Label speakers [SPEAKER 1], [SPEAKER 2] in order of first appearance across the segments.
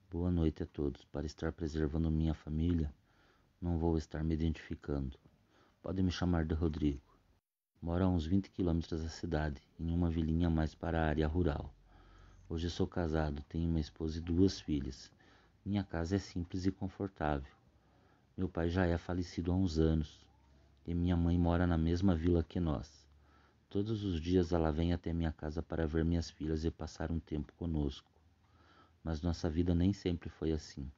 [SPEAKER 1] Boa noite a todos. Para estar preservando minha família, não vou estar me identificando. Podem me chamar de Rodrigo. Moro a uns 20 quilômetros da cidade, em uma vilinha mais para a área rural. Hoje sou casado, tenho uma esposa e 2 filhas. Minha casa é simples e confortável. Meu pai já é falecido há uns anos e minha mãe mora na mesma vila que nós. Todos os dias ela vem até minha casa para ver minhas filhas e passar um tempo conosco. Mas nossa vida nem sempre foi assim.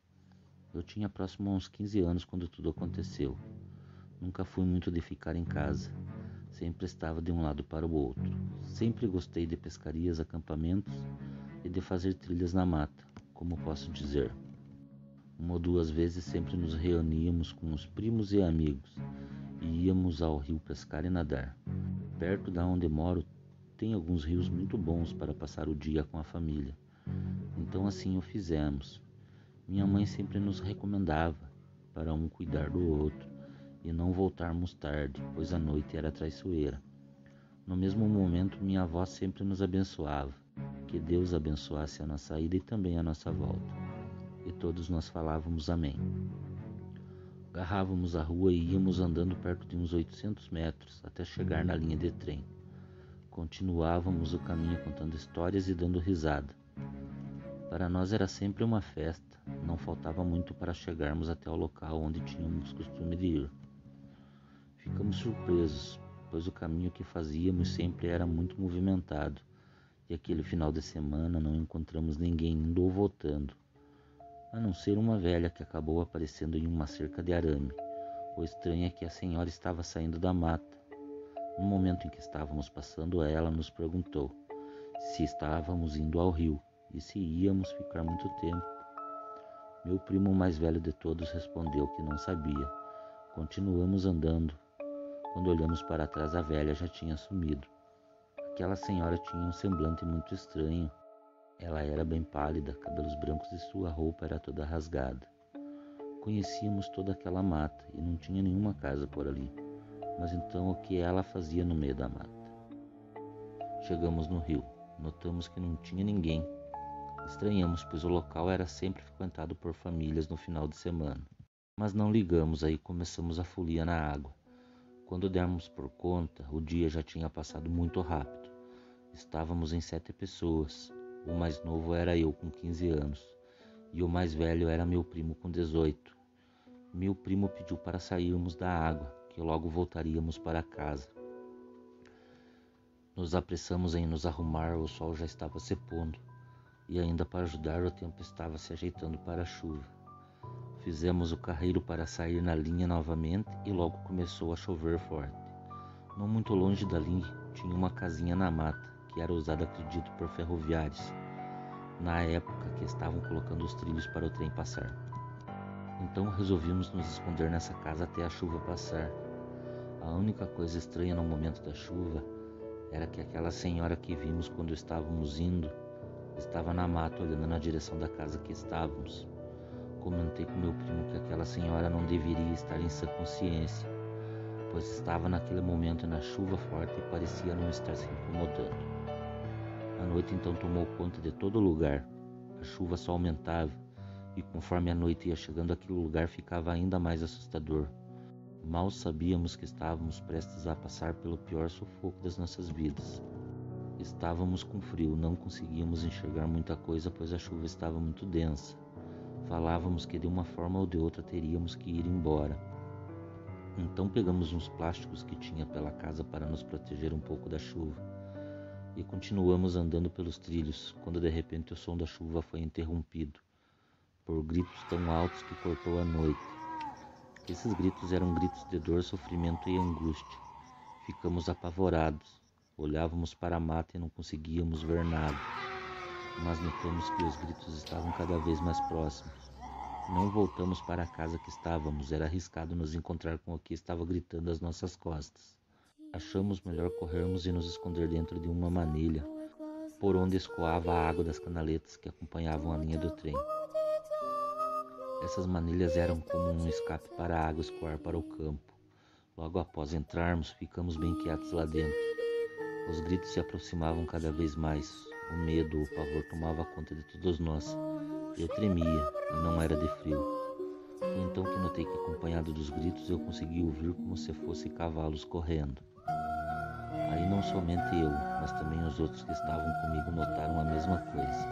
[SPEAKER 1] Eu tinha próximo a uns 15 anos quando tudo aconteceu. Nunca fui muito de ficar em casa. Sempre estava de um lado para o outro. Sempre gostei de pescarias, acampamentos e de fazer trilhas na mata, como posso dizer. 1 ou 2 vezes sempre nos reuníamos com os primos e amigos e íamos ao rio pescar e nadar. Perto da onde moro tem alguns rios muito bons para passar o dia com a família. Então assim o fizemos. Minha mãe sempre nos recomendava para um cuidar do outro e não voltarmos tarde, pois a noite era traiçoeira. No mesmo momento, minha avó sempre nos abençoava, que Deus abençoasse a nossa ida e também a nossa volta. E todos nós falávamos amém. Agarrávamos a rua e íamos andando perto de uns 800 metros até chegar na linha de trem. Continuávamos o caminho contando histórias e dando risada. Para nós era sempre uma festa, não faltava muito para chegarmos até o local onde tínhamos costume de ir. Ficamos surpresos, pois o caminho que fazíamos sempre era muito movimentado, e aquele final de semana não encontramos ninguém indo ou voltando, a não ser uma velha que acabou aparecendo em uma cerca de arame. O estranho é que a senhora estava saindo da mata. No momento em que estávamos passando, ela nos perguntou se estávamos indo ao rio e se íamos ficar muito tempo. Meu primo mais velho de todos respondeu que não sabia. Continuamos andando. Quando olhamos para trás, a velha já tinha sumido. Aquela senhora tinha um semblante muito estranho. Ela era bem pálida, cabelos brancos e sua roupa era toda rasgada. Conhecíamos toda aquela mata e não tinha nenhuma casa por ali. Mas então o que ela fazia no meio da mata? Chegamos no rio. Notamos que não tinha ninguém. Estranhamos, pois o local era sempre frequentado por famílias no final de semana. Mas não ligamos, aí começamos a folia na água. Quando demos por conta, o dia já tinha passado muito rápido. Estávamos em 7 pessoas. O mais novo era eu, com 15 anos, e o mais velho era meu primo, com 18. Meu primo pediu para sairmos da água, que logo voltaríamos para casa. Nos apressamos em nos arrumar, o sol já estava se pondo, e ainda para ajudar o tempo estava se ajeitando para a chuva. Fizemos o carreiro para sair na linha novamente e logo começou a chover forte. Não muito longe dali tinha uma casinha na mata, que era usada, acredito, por ferroviários, na época que estavam colocando os trilhos para o trem passar. Então resolvimos nos esconder nessa casa até a chuva passar. A única coisa estranha no momento da chuva era que aquela senhora que vimos quando estávamos indo estava na mata olhando na direção da casa que estávamos. Comentei com meu primo que aquela senhora não deveria estar em sã consciência, pois estava naquele momento na chuva forte e parecia não estar se incomodando. A noite então tomou conta de todo o lugar. A chuva só aumentava, e conforme a noite ia chegando, aquele lugar ficava ainda mais assustador. Mal sabíamos que estávamos prestes a passar pelo pior sufoco das nossas vidas. Estávamos com frio, não conseguíamos enxergar muita coisa, pois a chuva estava muito densa. Falávamos que de uma forma ou de outra teríamos que ir embora. Então pegamos uns plásticos que tinha pela casa para nos proteger um pouco da chuva e continuamos andando pelos trilhos, quando de repente o som da chuva foi interrompido por gritos tão altos que cortou a noite. Esses gritos eram gritos de dor, sofrimento e angústia. Ficamos apavorados, olhávamos para a mata e não conseguíamos ver nada, mas notamos que os gritos estavam cada vez mais próximos. Não voltamos para a casa que estávamos, era arriscado nos encontrar com o que estava gritando às nossas costas. Achamos melhor corrermos e nos esconder dentro de uma manilha, por onde escoava a água das canaletas que acompanhavam a linha do trem. Essas manilhas eram como um escape para a água escoar para o campo. Logo após entrarmos, ficamos bem quietos lá dentro. Os gritos se aproximavam cada vez mais. O medo, o pavor tomava conta de todos nós. Eu tremia e não era de frio. Foi então que notei que, acompanhado dos gritos, eu conseguia ouvir como se fossem cavalos correndo. Aí não somente eu, mas também os outros que estavam comigo notaram a mesma coisa.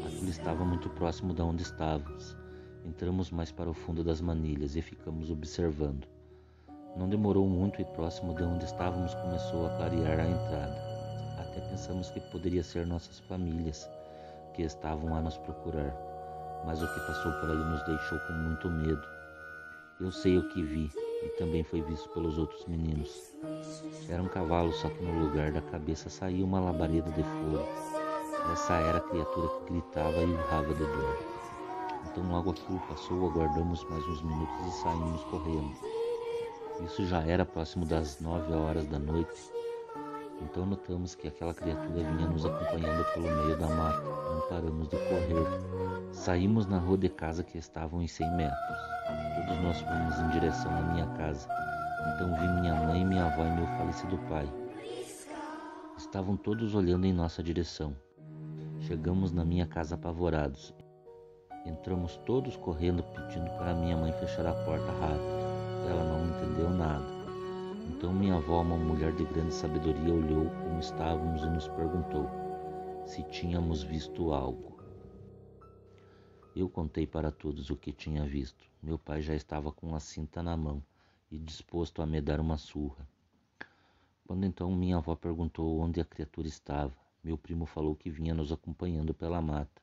[SPEAKER 1] Aquilo estava muito próximo de onde estávamos. Entramos mais para o fundo das manilhas e ficamos observando. Não demorou muito e próximo de onde estávamos começou a clarear a entrada. Até pensamos que poderia ser nossas famílias que estavam a nos procurar, mas o que passou por ali nos deixou com muito medo. Eu sei o que vi e também foi visto pelos outros meninos. Era um cavalo, só que no lugar da cabeça saía uma labareda de fogo. Essa era a criatura que gritava e urrava de dor. Então logo aquilo passou, aguardamos mais uns minutos e saímos correndo. Isso já era próximo das 9 horas da noite. Então notamos que aquela criatura vinha nos acompanhando pelo meio da mata. Não paramos de correr. Saímos na rua de casa que estavam em 100 metros. Todos nós fomos em direção à minha casa. Então vi minha mãe, minha avó e meu falecido pai. Estavam todos olhando em nossa direção. Chegamos na minha casa apavorados. Entramos todos correndo, pedindo para minha mãe fechar a porta rápido. Ela não entendeu nada. Então minha avó, uma mulher de grande sabedoria, olhou como estávamos e nos perguntou se tínhamos visto algo. Eu contei para todos o que tinha visto. Meu pai já estava com a cinta na mão e disposto a me dar uma surra. Quando então minha avó perguntou onde a criatura estava, meu primo falou que vinha nos acompanhando pela mata.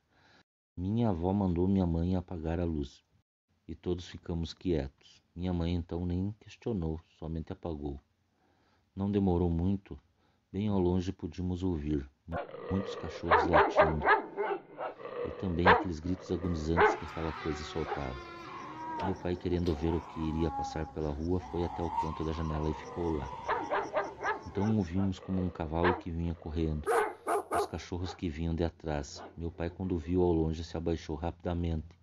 [SPEAKER 1] Minha avó mandou minha mãe apagar a luz e todos ficamos quietos. Minha mãe então nem questionou, somente apagou. Não demorou muito, bem ao longe podíamos ouvir muitos cachorros latindo e também aqueles gritos agonizantes que aquela coisa soltava. Meu pai, querendo ver o que iria passar pela rua, foi até o canto da janela e ficou lá. Então ouvimos como um cavalo que vinha correndo, os cachorros que vinham de atrás. Meu pai, quando viu ao longe, se abaixou rapidamente.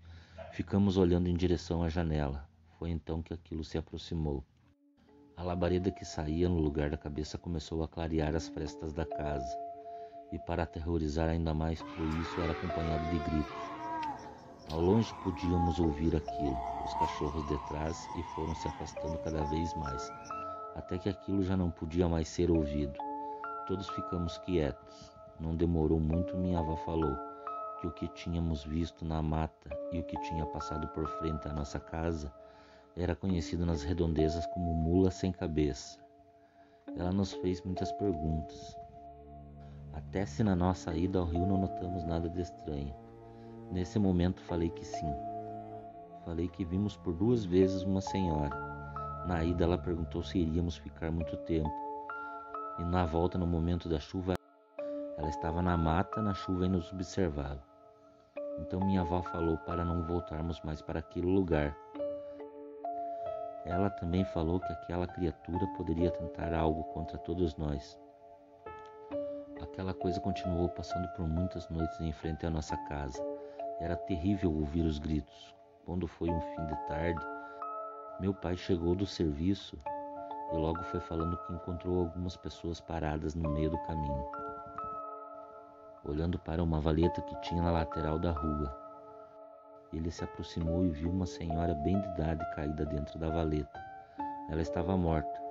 [SPEAKER 1] Ficamos olhando em direção à janela. Foi então que aquilo se aproximou. A labareda que saía no lugar da cabeça começou a clarear as frestas da casa. E para aterrorizar ainda mais, por isso era acompanhado de gritos. Ao longe podíamos ouvir aquilo, os cachorros de trás, e foram se afastando cada vez mais, até que aquilo já não podia mais ser ouvido. Todos ficamos quietos. Não demorou muito, minha avó falou que o que tínhamos visto na mata e o que tinha passado por frente à nossa casa era conhecido nas redondezas como mula sem cabeça. Ela nos fez muitas perguntas. Até se na nossa ida ao rio não notamos nada de estranho. Nesse momento falei que sim. Falei que vimos por 2 vezes uma senhora. Na ida ela perguntou se iríamos ficar muito tempo. E na volta, no momento da chuva, ela estava na mata, na chuva, e nos observava. Então minha avó falou para não voltarmos mais para aquele lugar. Ela também falou que aquela criatura poderia tentar algo contra todos nós. Aquela coisa continuou passando por muitas noites em frente à nossa casa. Era terrível ouvir os gritos. Quando foi um fim de tarde, meu pai chegou do serviço e logo foi falando que encontrou algumas pessoas paradas no meio do caminho, olhando para uma valeta que tinha na lateral da rua. Ele se aproximou e viu uma senhora bem de idade caída dentro da valeta. Ela estava morta.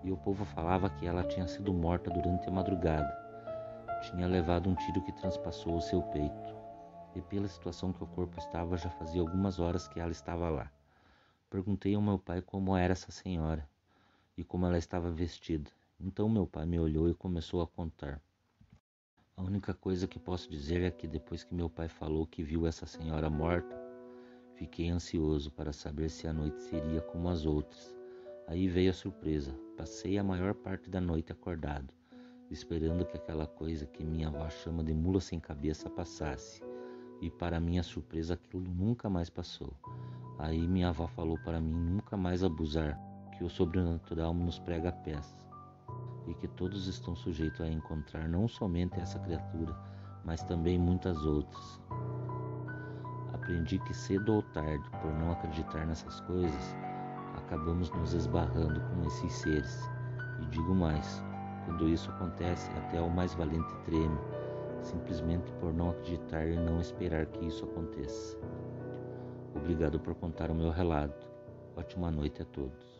[SPEAKER 1] E o povo falava que ela tinha sido morta durante a madrugada. Tinha levado um tiro que transpassou o seu peito. E pela situação que o corpo estava, já fazia algumas horas que ela estava lá. Perguntei ao meu pai como era essa senhora e como ela estava vestida. Então meu pai me olhou e começou a contar. A única coisa que posso dizer é que depois que meu pai falou que viu essa senhora morta, fiquei ansioso para saber se a noite seria como as outras. Aí veio a surpresa. Passei a maior parte da noite acordado, esperando que aquela coisa que minha avó chama de mula sem cabeça passasse. E para minha surpresa aquilo nunca mais passou. Aí minha avó falou para mim nunca mais abusar, que o sobrenatural nos prega peças. E que todos estão sujeitos a encontrar não somente essa criatura, mas também muitas outras. Aprendi que cedo ou tarde, por não acreditar nessas coisas, acabamos nos esbarrando com esses seres. E digo mais, quando isso acontece, até o mais valente treme, simplesmente por não acreditar e não esperar que isso aconteça. Obrigado por contar o meu relato. Ótima noite a todos.